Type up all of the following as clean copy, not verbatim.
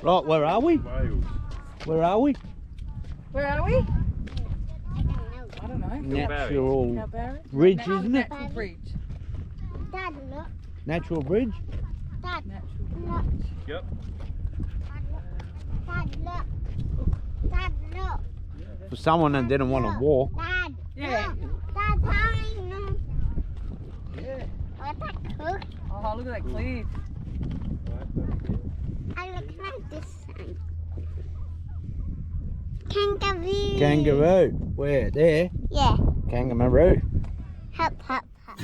Right, where are we? Wales. Where are we? Where are we? I don't know. Natural Cowberry? bridge, isn't it? Natural bridge. Dad, look. Natural bridge? Dad, Natural look. Yep. Dad, look. Dad, look. For someone that didn't want to walk. Dad, Yeah. look. Dad, look. Yeah. What's that cook? Oh, look at that cliff. I look like this sign. Kangaroo. Kangaroo. Where? There? Yeah. Kangaroo. Hop, hop, hop.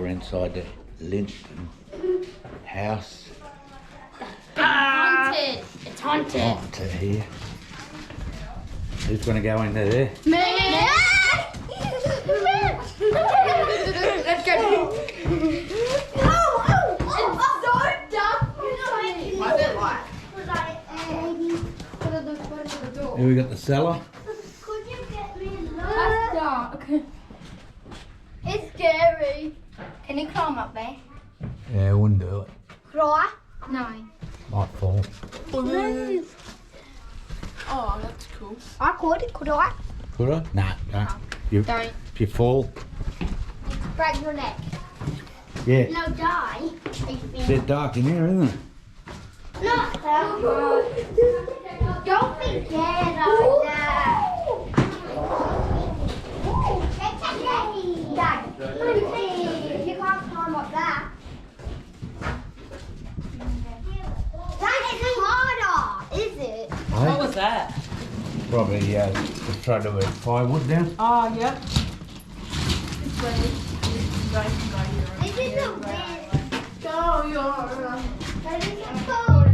Inside the Linton house. Haunted. It's haunted. Haunted here. Who's going to go into there? Me. Let's go. It's so dark. What's it like? Here we got the cellar. Could you get me that's dark. It's scary. Can you climb up there? Yeah, I wouldn't do it. Cry? No. Might fall. Oh, that's cool. I could. Could I? Could I? Nah, don't. You, Don't. if you fall, Break your neck. yeah. No, die. It's a bit dark in here, isn't it? No. Don't be scared of that. Dad, you can't climb up that. That is harder, is probably just try to put firewood down. Oh, yep. It's ready. You guys can go here. This is a red. Go, your. That is a cold.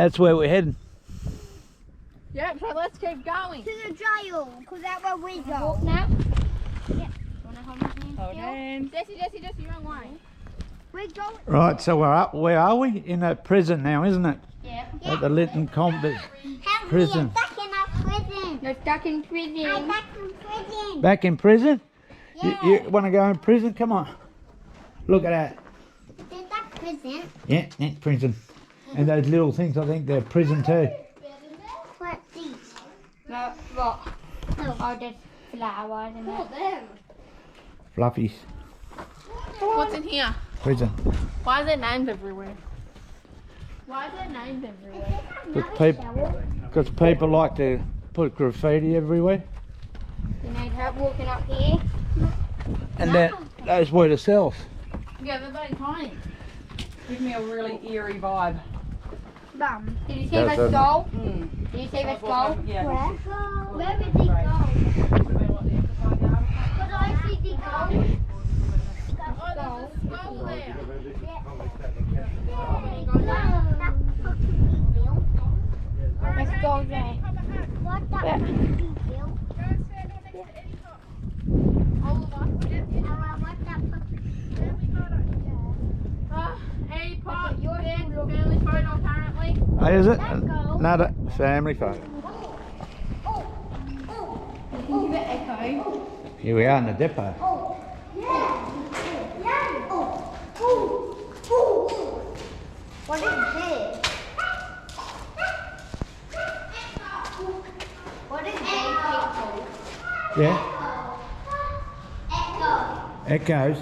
That's where we're heading. Yep, so let's keep going. To the jail, because that's where we go. Walk now. Yeah. Wanna hold my hand? Hold hands. Jesse, you're on line. We're going. Right, so we're up. Where are we? In a prison now, isn't it? Yeah. At the Lytton Compton Help prison. me, I'm stuck in a prison. You're stuck in prison. I'm back in prison. Back in prison? Yeah. You want to go in prison? Come on. Look at that. Is that prison? Yeah, that's prison. And those little things, I think they're prison too. What these? No, what? No. Oh, there's flowers in it. Fluffies. What's in here? Prison. Why is there names everywhere? Why is there names everywhere? Because people like to put graffiti everywhere. You need help walking up here? And that's where it sells. Yeah, they're very tiny. Give me a really eerie vibe. Bum. Did you say let's go? Did you say let's go? Yeah. Where? Where did he go? Could I see the goat? Let's go there. What that Where? Hey, Pop, your family photo apparently. Oh, is it? Another family photo. Give it echo. Here we are in the depot. What is this? What is this? Yeah, Echo. echoes.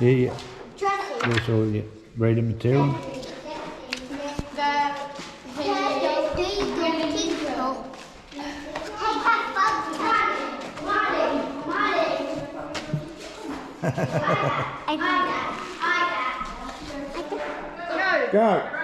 Yeah, yeah. There's all your reading material. Go.